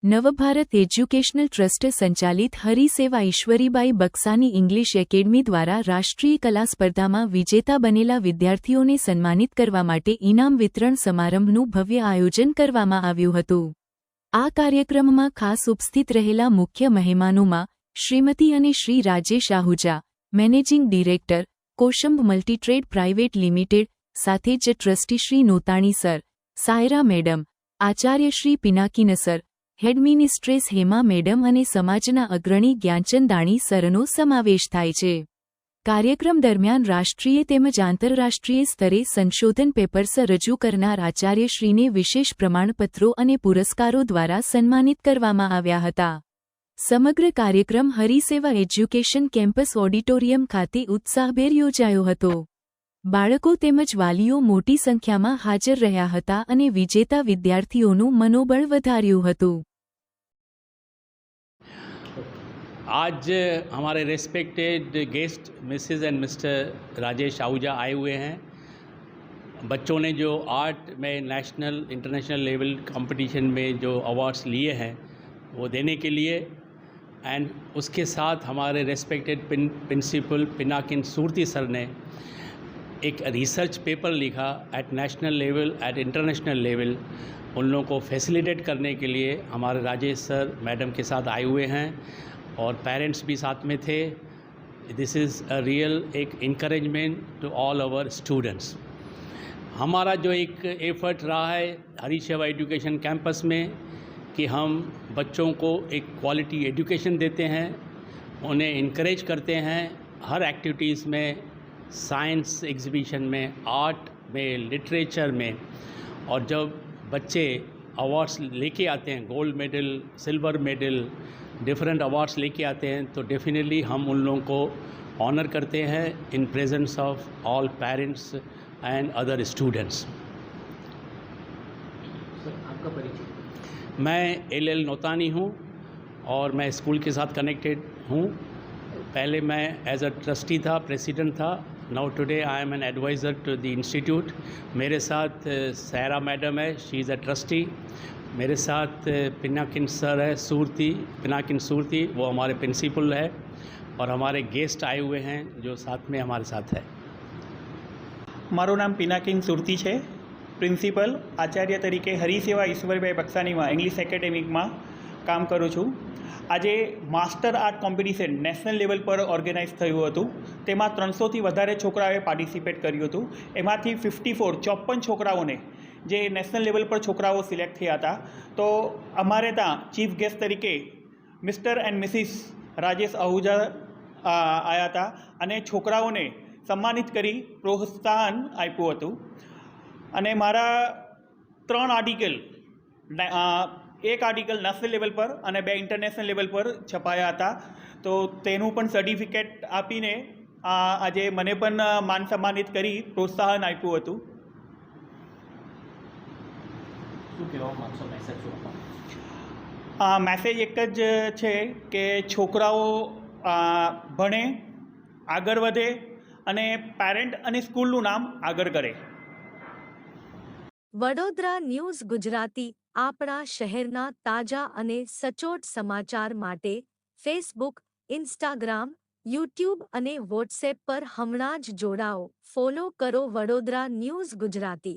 Navbharat educational trust સંચાલિત હરિસેવા ઈશ્વરીબાઈ બક્સાની English academy દ્વારા રાષ્ટ્રીય કલા સ્પર્ધામાં વિજેતા બનેલા વિદ્યાર્થીઓને સન્માનિત કરવા માટે ઇનામ વિતરણ સમારંભનું ભવ્ય આયોજન કરવામાં આવ્યું હતું। આ કાર્યક્રમમાં ખાસ ઉપસ્થિત રહેલા મુખ્ય મહેમાનોમાં શ્રીમતી અને Shri Rajesh Ahuja, managing director, Kosamb multitrade private limited, સાથે જ trustee Shri Notani sir, Saira madam, આચાર્ય Shri Pinakin sir, headmistress Hema madam અને સમાજના અગ્રણી જ્ઞાનચંદ દાણી સરનો સમાવેશ થાય છે। કાર્યક્રમ દરમિયાન રાષ્ટ્રીય તેમજ આંતરરાષ્ટ્રીય સ્તરે સંશોધન પેપર્સ રજૂ કરનાર આચાર્યશ્રીને વિશેષ પ્રમાણપત્રો અને પુરસ્કારો દ્વારા સન્માનિત કરવામાં આવ્યા હતા। સમગ્ર કાર્યક્રમ હરિસેવા એજ્યુકેશન કેમ્પસ ઓડિટોરિયમ ખાતે ઉત્સાહભેર યોજાયો હતો। બાળકો તેમજ વાલીઓ મોટી સંખ્યામાં હાજર રહ્યા હતા અને વિજેતા વિદ્યાર્થીઓનું મનોબળ વધાર્યું હતું। आज हमारे respected guest Mrs and mister Rajesh Ahuja आए हुए हैं। बच्चों ने जो आर्ट में नेशनल इंटरनेशनल लेवल कंपटीशन में जो अवार्ड्स लिए हैं वो देने के लिए, एंड उसके साथ हमारे respected principal Pinakin Surti sir ने एक रिसर्च पेपर लिखा at national level at international level. उन लोगों को फैसिलिटेट करने के लिए हमारे राजेश सर मैडम के साथ आए हुए हैं और पेरेंट्स भी साथ में थे। दिस इज़ अ रियल एक encouragement to all our students. हमारा जो एक एफर्ट रहा है हरिसेवा एजुकेशन कैंपस में कि हम बच्चों को एक क्वालिटी एजुकेशन देते हैं, उन्हें इनकरेज करते हैं हर एक्टिविटीज़ में, साइंस एग्जीबिशन में, आर्ट में, लिटरेचर में। और जब बच्चे अवार्ड्स लेके आते हैं, gold medal, silver medal, different awards लेके आते हैं, तो डेफिनेटली हम उन लोगों को ऑनर करते हैं in presence of all parents and other students. आपका परिचय? मैं एल नोतानी हूँ और मैं स्कूल के साथ कनेक्टेड हूँ। पहले मैं एज अ ट्रस्टी था, प्रेसिडेंट था। Now today I am an advisor to the institute. मेरे साथ सायरा मैडम है, शी इज़ अ ट्रस्टी। मेरे साथ पिनाकिन सर है, पिनाकिन सूरती, वो हमारे प्रिंसिपल है। और हमारे गेस्ट आए हुए हैं जो साथ में हमारे साथ है। मारू नाम पिनाकिन सूरती है, प्रिंसिपल आचार्य तरीके हरिसेवा ईश्वरीबाई बक्सानी में इंग्लिश एकेडमी में काम करूँ छूँ। आज master art competition national level पर ऑर्गेनाइज थयुं हतुं, तेमां 300 थी वधारे छोकराओए पार्टिसिपेट कर्युं हतुं। एमांथी 54 छोकराओने जे नेशनल लेवल पर छोकराओ सिलेक्ट थया हता। तो अमारे त्यां चीफ गेस्ट तरीके mister and Mrs Rajesh Ahuja आया था अने छोकराओने सम्मानित करी प्रोत्साहन आप्युं हतुं। अने मारा 3 आर्टिकल, एक आर्टिकल नेशनल लेवल पर अने 2 इंटरनेशनल लेवल पर छपाया था। तो तेनुं पण सर्टिफिकेट आपीने आजे मने पण मान सम्मानित करी प्रोत्साहन आप्युं हतुं। શું કહેવા માંગશો? મેસેજ શું આપવા? મેસેજ એક જ છે કે છોકરાઓ ભણે, આગળ વધે અને પેરેન્ટ અને સ્કૂલનું નામ આગળ કરે। વડોદરા ન્યૂઝ ગુજરાતી આપણા શહેરના તાજા અને સચોટ સમાચાર માટે ફેસબુક, ઇન્સ્ટાગ્રામ, યુટ્યુબ અને વોટ્સએપ પર હમણાં જ જોડાઓ, ફોલો કરો વડોદરા ન્યૂઝ ગુજરાતી।